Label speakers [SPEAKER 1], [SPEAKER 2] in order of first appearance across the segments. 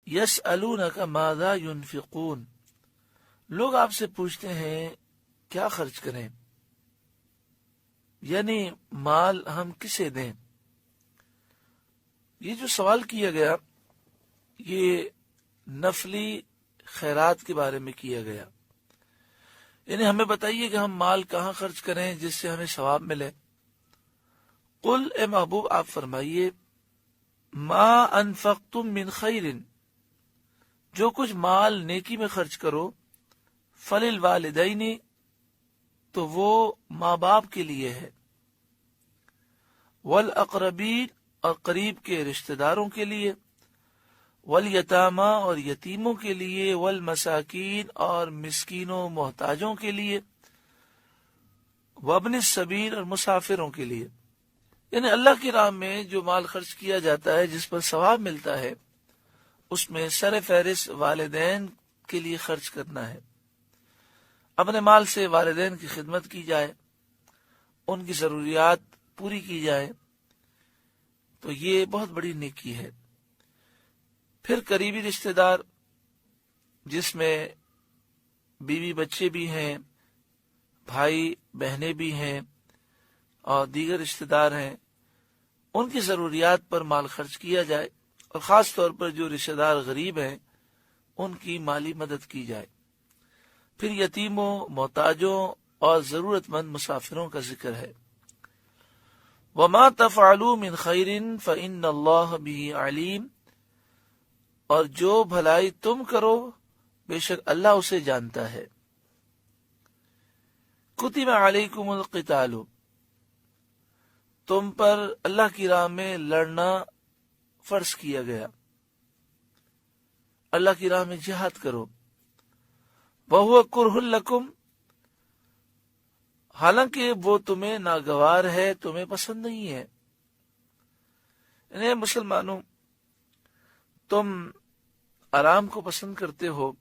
[SPEAKER 1] یسألونک ماذا ينفقون، لوگ آپ سے پوچھتے ہیں کیا خرچ کریں، یعنی مال ہم کسے دیں۔ یہ جو سوال کیا گیا یہ نفلی خیرات کے بارے میں کیا گیا، یعنی ہمیں بتائیے کہ ہم مال کہاں خرچ کریں جس سے ہمیں ثواب ملے۔ قل، اے محبوب آپ فرمائیے، ما انفقتم من خیر، جو کچھ مال نیکی میں خرچ کرو، فللوالدین، تو وہ ماں باپ کے لیے ہے، والاقربین، اور قریب کے رشتہ داروں کے لیے، والیتامی، اور یتیموں کے لیے، والمساکین، اور مسکینوں محتاجوں کے لیے، وابن السبیل، اور مسافروں کے لیے۔ یعنی اللہ کی راہ میں جو مال خرچ کیا جاتا ہے جس پر ثواب ملتا ہے، اس میں سر فہرست والدین کے لیے خرچ کرنا ہے۔ اپنے مال سے والدین کی خدمت کی جائے، ان کی ضروریات پوری کی جائے، تو یہ بہت بڑی نیکی ہے۔ پھر قریبی رشتہ دار، جس میں بیوی بچے بھی ہیں، بھائی بہنیں بھی ہیں، اور دیگر رشتہ دار ہیں، ان کی ضروریات پر مال خرچ کیا جائے، اور خاص طور پر جو رشتہ دار غریب ہیں ان کی مالی مدد کی جائے۔ پھر یتیموں، محتاجوں اور ضرورت مند مسافروں کا ذکر ہے۔ وما تفعلوا من خیر فإن اللہ بہ علیم، اور جو بھلائی تم کرو بے شک اللہ اسے جانتا ہے۔ کتب علیکم القتال، تم پر اللہ کی راہ میں لڑنا فرض کیا گیا، اللہ کی راہ میں جہاد کرو۔ وَهُوَ كُرْهٌ لَكُمْ، حالانکہ وہ تمہیں ناگوار ہے، تمہیں پسند نہیں ہے۔ یعنی مسلمانوں، تم آرام کو پسند کرتے ہو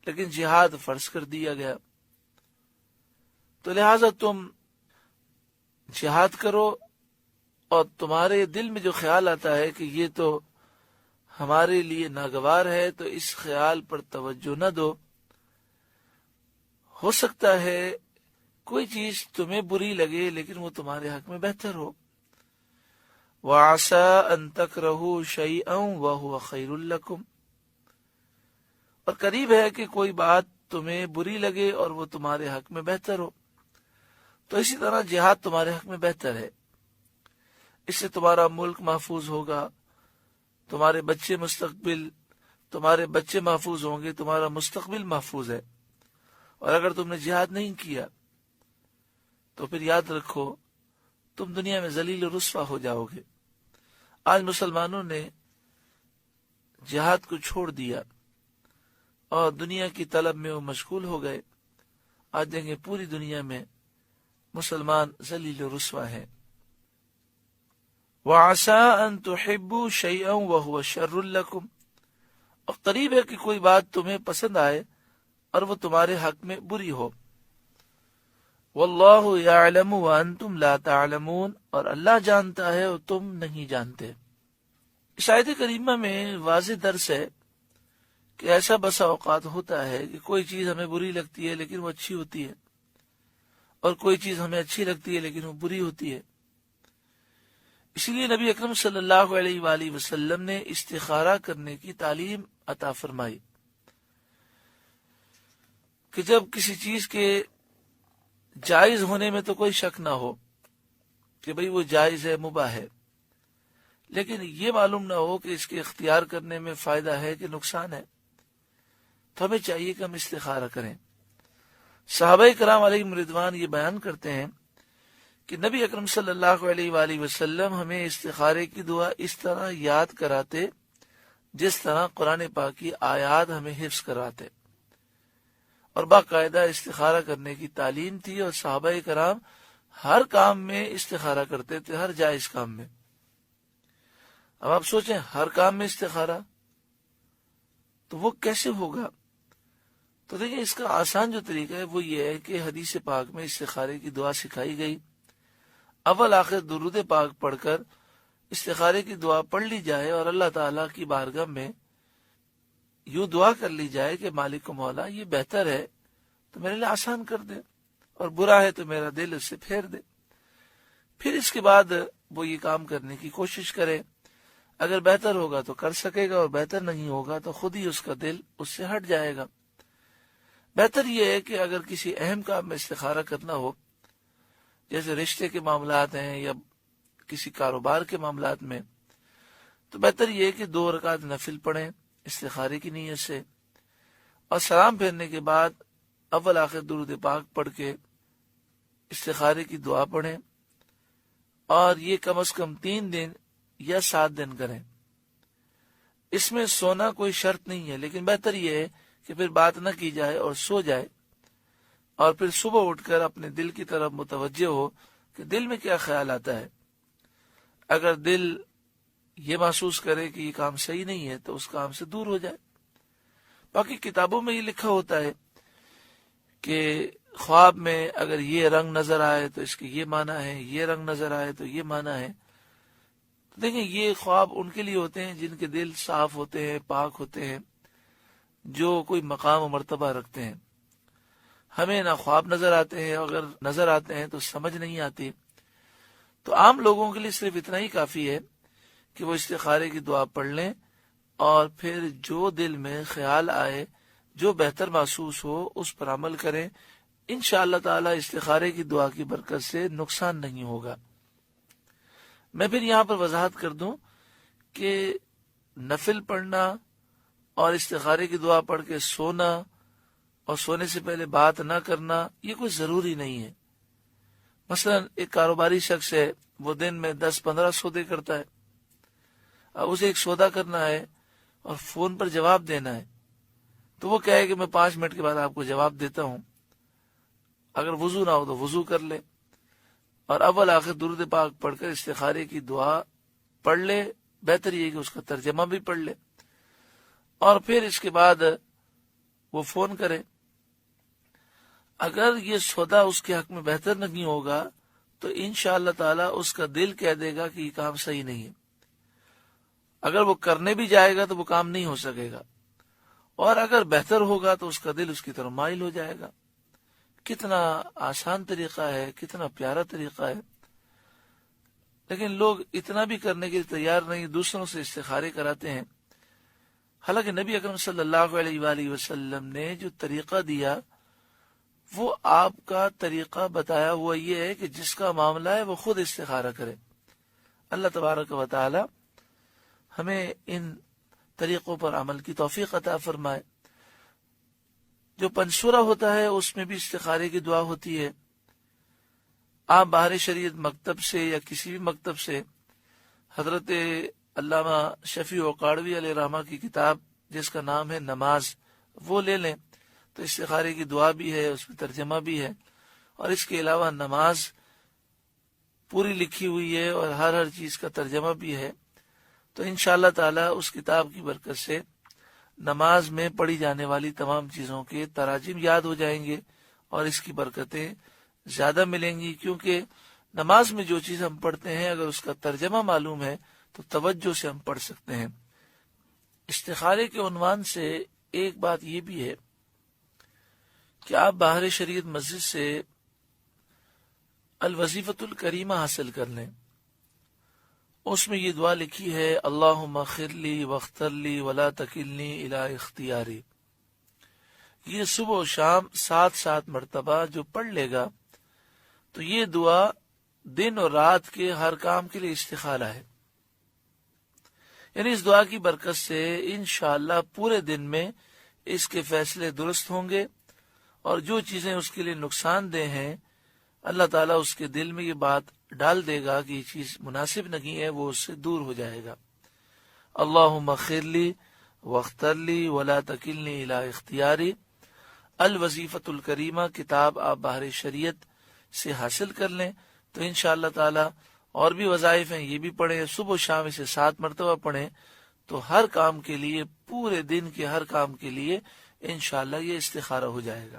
[SPEAKER 1] لیکن جہاد فرض کر دیا گیا، تو لہٰذا تم جہاد کرو، اور تمہارے دل میں جو خیال آتا ہے کہ یہ تو ہمارے لیے ناگوار ہے تو اس خیال پر توجہ نہ دو۔ ہو سکتا ہے کوئی چیز تمہیں بری لگے لیکن وہ تمہارے حق میں بہتر ہو۔ وَعَسَىٰ أَن تَكْرَهُوا شَيْئًا وَهُوَ خَيْرٌ لَكُمْ، اور قریب ہے کہ کوئی بات تمہیں بری لگے اور وہ تمہارے حق میں بہتر ہو۔ تو اسی طرح جہاد تمہارے حق میں بہتر ہے، اس سے تمہارا ملک محفوظ ہوگا، تمہارے بچے محفوظ ہوں گے، تمہارا مستقبل محفوظ ہے۔ اور اگر تم نے جہاد نہیں کیا تو پھر یاد رکھو تم دنیا میں ذلیل و رسوا ہو جاؤ گے۔ آج مسلمانوں نے جہاد کو چھوڑ دیا اور دنیا کی طلب میں وہ مشغول ہو گئے۔ آج دیکھیں پوری دنیا میں مسلمان ذلیل و رسوا ہیں۔ وَعَسَىٰ أَن تُحِبُّوا شَيْئًا وَهُوَ شَرٌّ لَكُمْ، اور قریب ہے کہ کوئی بات تمہیں پسند آئے اور وہ تمہارے حق میں بری ہو۔ وَاللَّهُ يَعْلَمُ وَأَنْتُمْ لَا تَعْلَمُونَ، اور اللہ جانتا ہے اور تم نہیں جانتے۔ اس آیت کریمہ میں واضح درس ہے کہ ایسا بسا اوقات ہوتا ہے کہ کوئی چیز ہمیں بری لگتی ہے لیکن وہ اچھی ہوتی ہے، اور کوئی چیز ہمیں اچھی لگتی ہے لیکن وہ بری ہوتی ہے۔ اسی لیے نبی اکرم صلی اللہ علیہ وآلہ وسلم نے استخارہ کرنے کی تعلیم عطا فرمائی کہ جب کسی چیز کے جائز ہونے میں تو کوئی شک نہ ہو کہ بھئی وہ جائز ہے، مباح ہے، لیکن یہ معلوم نہ ہو کہ اس کے اختیار کرنے میں فائدہ ہے کہ نقصان ہے، تو ہمیں چاہیے کہ ہم استخارہ کریں۔ صحابہ کرام علیہم رضوان یہ بیان کرتے ہیں کہ نبی اکرم صلی اللہ علیہ وآلہ وسلم ہمیں استخارے کی دعا اس طرح یاد کراتے جس طرح قرآن پاک کی آیات ہمیں حفظ کراتے، اور باقاعدہ استخارہ کرنے کی تعلیم تھی، اور صحابہ کرام ہر کام میں استخارہ کرتے تھے، ہر جائز کام میں۔ اب آپ سوچیں ہر کام میں استخارہ تو وہ کیسے ہوگا؟ تو دیکھیں اس کا آسان جو طریقہ ہے وہ یہ ہے کہ حدیث پاک میں استخارے کی دعا سکھائی گئی، اول آخر درود پاک پڑھ کر استخارے کی دعا پڑھ لی جائے اور اللہ تعالیٰ کی بارگاہ میں یوں دعا کر لی جائے کہ مالک و مولا یہ بہتر ہے تو میرے لیے آسان کر دے، اور برا ہے تو میرا دل اس سے پھیر دے۔ پھر اس کے بعد وہ یہ کام کرنے کی کوشش کرے، اگر بہتر ہوگا تو کر سکے گا، اور بہتر نہیں ہوگا تو خود ہی اس کا دل اس سے ہٹ جائے گا۔ بہتر یہ ہے کہ اگر کسی اہم کام میں استخارہ کرنا ہو، جیسے رشتے کے معاملات ہیں یا کسی کاروبار کے معاملات میں، تو بہتر یہ ہے کہ 2 رکعت نفل پڑھیں استخارے کی نیت سے، اور سلام پھیرنے کے بعد اول آخر درود پاک پڑھ کے استخارے کی دعا پڑھیں، اور یہ کم از کم 3 دن یا 7 دن کریں۔ اس میں سونا کوئی شرط نہیں ہے، لیکن بہتر یہ ہے کہ پھر بات نہ کی جائے اور سو جائے، اور پھر صبح اٹھ کر اپنے دل کی طرف متوجہ ہو کہ دل میں کیا خیال آتا ہے۔ اگر دل یہ محسوس کرے کہ یہ کام صحیح نہیں ہے تو اس کام سے دور ہو جائے۔ باقی کتابوں میں یہ لکھا ہوتا ہے کہ خواب میں اگر یہ رنگ نظر آئے تو اس کے یہ معنی ہے، یہ رنگ نظر آئے تو یہ معنی ہے۔ دیکھیں، یہ خواب ان کے لیے ہوتے ہیں جن کے دل صاف ہوتے ہیں، پاک ہوتے ہیں، جو کوئی مقام و مرتبہ رکھتے ہیں۔ ہمیں نہ خواب نظر آتے ہیں، اگر نظر آتے ہیں تو سمجھ نہیں آتی۔ تو عام لوگوں کے لیے صرف اتنا ہی کافی ہے کہ وہ استخارے کی دعا پڑھ لیں، اور پھر جو دل میں خیال آئے، جو بہتر محسوس ہو، اس پر عمل کریں۔ انشاءاللہ تعالی استخارے کی دعا کی برکت سے نقصان نہیں ہوگا۔ میں پھر یہاں پر وضاحت کر دوں کہ نفل پڑھنا اور استخارے کی دعا پڑھ کے سونا اور سونے سے پہلے بات نہ کرنا یہ کوئی ضروری نہیں ہے۔ مثلا ایک کاروباری شخص ہے، وہ دن میں 10-15 سودے کرتا ہے، اب اسے ایک سودا کرنا ہے اور فون پر جواب دینا ہے، تو وہ کہے کہ میں 5 منٹ کے بعد آپ کو جواب دیتا ہوں۔ اگر وضو نہ ہو تو وضو کر لے، اور اول آخر درود پاک پڑھ کر استخارے کی دعا پڑھ لے۔ بہتر یہ کہ اس کا ترجمہ بھی پڑھ لے، اور پھر اس کے بعد وہ فون کرے۔ اگر یہ سودا اس کے حق میں بہتر نہیں ہوگا تو انشاءاللہ تعالی اس کا دل کہہ دے گا کہ یہ کام صحیح نہیں ہے۔ اگر وہ کرنے بھی جائے گا تو وہ کام نہیں ہو سکے گا، اور اگر بہتر ہوگا تو اس کا دل اس کی طرف مائل ہو جائے گا۔ کتنا آسان طریقہ ہے، کتنا پیارا طریقہ ہے، لیکن لوگ اتنا بھی کرنے کے لیے تیار نہیں، دوسروں سے استخارے کراتے ہیں۔ حالانکہ نبی اکرم صلی اللہ علیہ وآلہ وسلم نے جو طریقہ دیا وہ آپ کا طریقہ بتایا ہوا یہ ہے کہ جس کا معاملہ ہے وہ خود استخارہ کرے۔ اللہ تبارک و تعالی ہمیں ان طریقوں پر عمل کی توفیق عطا فرمائے۔ جو پنسورہ ہوتا ہے اس میں بھی استخارے کی دعا ہوتی ہے۔ آپ باہر شریعت مکتب سے یا کسی بھی مکتب سے حضرت علامہ شفیع اوقاڑوی علیہ رحمہ کی کتاب جس کا نام ہے نماز، وہ لے لیں، تو استخارے کی دعا بھی ہے، اس میں ترجمہ بھی ہے، اور اس کے علاوہ نماز پوری لکھی ہوئی ہے اور ہر چیز کا ترجمہ بھی ہے۔ تو انشاءاللہ تعالی اس کتاب کی برکت سے نماز میں پڑھی جانے والی تمام چیزوں کے تراجم یاد ہو جائیں گے، اور اس کی برکتیں زیادہ ملیں گی، کیونکہ نماز میں جو چیز ہم پڑھتے ہیں اگر اس کا ترجمہ معلوم ہے تو توجہ سے ہم پڑھ سکتے ہیں۔ استخارے کے عنوان سے ایک بات یہ بھی ہے کہ آپ باہر شریعت مسجد سے الوظیفۃ الکریمہ حاصل کر لیں۔ اس میں یہ دعا لکھی ہے، اللہم اغفر لی واختر لی ولا تکلنی الی اختیاری۔ یہ صبح و شام 7 مرتبہ جو پڑھ لے گا تو یہ دعا دن اور رات کے ہر کام کے لیے استخارہ ہے۔ یعنی اس دعا کی برکت سے انشاءاللہ پورے دن میں اس کے فیصلے درست ہوں گے، اور جو چیزیں اس کے لیے نقصان دہ ہیں اللہ تعالیٰ اس کے دل میں یہ بات ڈال دے گا کہ یہ چیز مناسب نہیں ہے، وہ اس سے دور ہو جائے گا۔ اللہم اغفر لی واختر لی ولا تکلنی الی اختیاری، الوظیفۃ الکریمہ کتاب آپ باہر شریعت سے حاصل کر لیں تو انشاءاللہ تعالی اور بھی وظائف ہیں، یہ بھی پڑھیں، صبح و شام اسے 7 مرتبہ پڑھیں، تو ہر کام کے لیے، پورے دن کے ہر کام کے لیے انشاءاللہ یہ استخارہ ہو جائے گا۔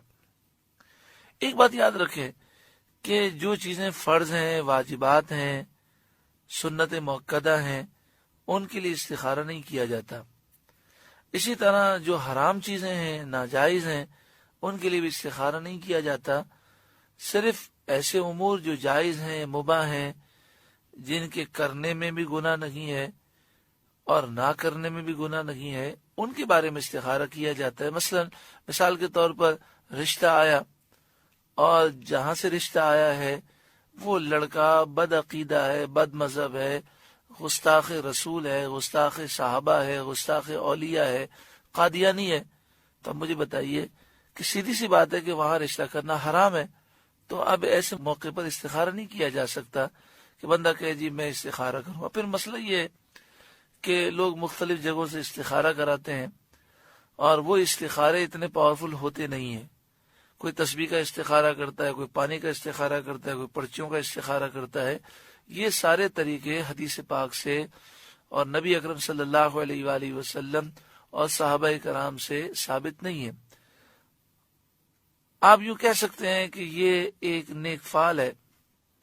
[SPEAKER 1] ایک بات یاد رکھیں کہ جو چیزیں فرض ہیں، واجبات ہیں، سنت موقدہ ہیں، ان کے لیے استخارہ نہیں کیا جاتا۔ اسی طرح جو حرام چیزیں ہیں، ناجائز ہیں، ان کے لیے بھی استخارہ نہیں کیا جاتا. صرف ایسے امور جو جائز ہیں، مباح ہیں، جن کے کرنے میں بھی گناہ نہیں ہے اور نہ کرنے میں بھی گناہ نہیں ہے، ان کے بارے میں استخارہ کیا جاتا ہے. مثلا مثال کے طور پر رشتہ آیا، اور جہاں سے رشتہ آیا ہے وہ لڑکا بد عقیدہ ہے، بد مذہب ہے، گستاخ رسول ہے، گستاخ صحابہ ہے، گستاخ اولیاء ہے، قادیانی ہے. تو اب مجھے بتائیے کہ سیدھی سی بات ہے کہ وہاں رشتہ کرنا حرام ہے. تو اب ایسے موقع پر استخارہ نہیں کیا جا سکتا کہ بندہ کہے جی میں استخارہ کروں. پھر مسئلہ یہ ہے کہ لوگ مختلف جگہوں سے استخارہ کراتے ہیں، اور وہ استخارے اتنے پاورفل ہوتے نہیں ہیں. کوئی تسبیح کا استخارہ کرتا ہے، کوئی پانی کا استخارہ کرتا ہے، کوئی پرچیوں کا استخارہ کرتا ہے. یہ سارے طریقے حدیث پاک سے اور نبی اکرم صلی اللہ علیہ وآلہ وسلم اور صحابہ کرام سے ثابت نہیں ہے. آپ یوں کہہ سکتے ہیں کہ یہ ایک نیک فعل ہے.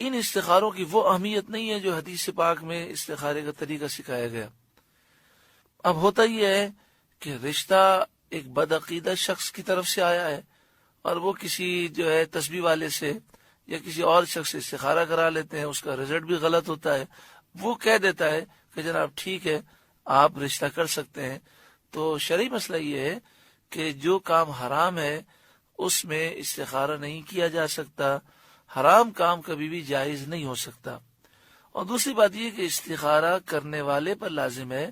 [SPEAKER 1] ان استخاروں کی وہ اہمیت نہیں ہے جو حدیث پاک میں استخارے کا طریقہ سکھایا گیا. اب ہوتا یہ ہے کہ رشتہ ایک بدعقیدہ شخص کی طرف سے آیا ہے، اور وہ کسی جو ہے تسبیح والے سے یا کسی اور شخص سے استخارہ کرا لیتے ہیں، اس کا رزلٹ بھی غلط ہوتا ہے. وہ کہہ دیتا ہے کہ جناب ٹھیک ہے آپ رشتہ کر سکتے ہیں. تو شرعی مسئلہ یہ ہے کہ جو کام حرام ہے اس میں استخارہ نہیں کیا جا سکتا. حرام کام کبھی بھی جائز نہیں ہو سکتا. اور دوسری بات یہ کہ استخارہ کرنے والے پر لازم ہے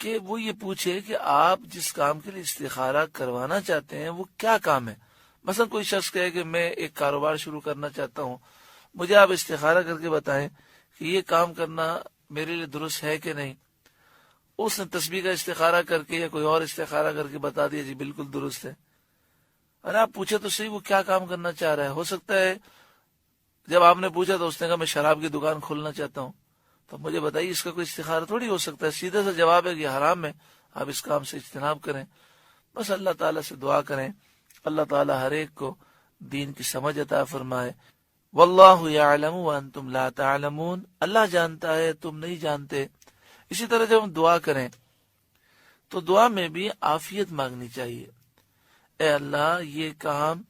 [SPEAKER 1] کہ وہ یہ پوچھے کہ آپ جس کام کے لیے استخارہ کروانا چاہتے ہیں وہ کیا کام ہے. مثلا کوئی شخص کہے کہ میں ایک کاروبار شروع کرنا چاہتا ہوں، مجھے آپ استخارہ کر کے بتائیں کہ یہ کام کرنا میرے لیے درست ہے کہ نہیں. اس نے تسبیح کا استخارہ کر کے یا کوئی اور استخارہ کر کے بتا دیا جی بالکل درست ہے. ارے آپ پوچھے تو صحیح وہ کیا کام کرنا چاہ رہا ہے. ہو سکتا ہے جب آپ نے پوچھا تو اس نے کہا میں شراب کی دکان کھولنا چاہتا ہوں. تو مجھے بتائیے اس کا کوئی استخارہ تھوڑی ہو سکتا ہے. سیدھا سا جواب ہے کہ حرام ہے، آپ اس کام سے اجتناب کریں. بس اللہ تعالیٰ سے دعا کریں، اللہ تعالیٰ ہر ایک کو دین کی سمجھ عطا فرمائے. واللہ یعلم وانتم لا تعلمون. اللہ جانتا ہے تم نہیں جانتے. اسی طرح جب ہم دعا کریں تو دعا میں بھی عافیت مانگنی چاہیے. اے اللہ یہ کام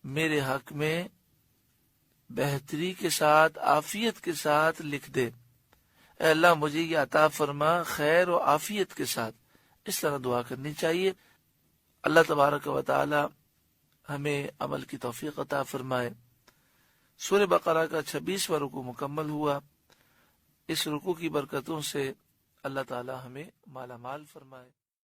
[SPEAKER 1] میرے حق میں بہتری کے ساتھ، عافیت کے ساتھ لکھ دے. اے اللہ مجھے یہ عطا فرما خیر و عافیت کے ساتھ. اس طرح دعا کرنی چاہیے. اللہ تبارک و تعالی ہمیں عمل کی توفیق عطا فرمائے. سورہ بقرہ کا 26واں رکوع مکمل ہوا. اس رکوع کی برکتوں سے اللہ تعالی ہمیں مالا مال فرمائے.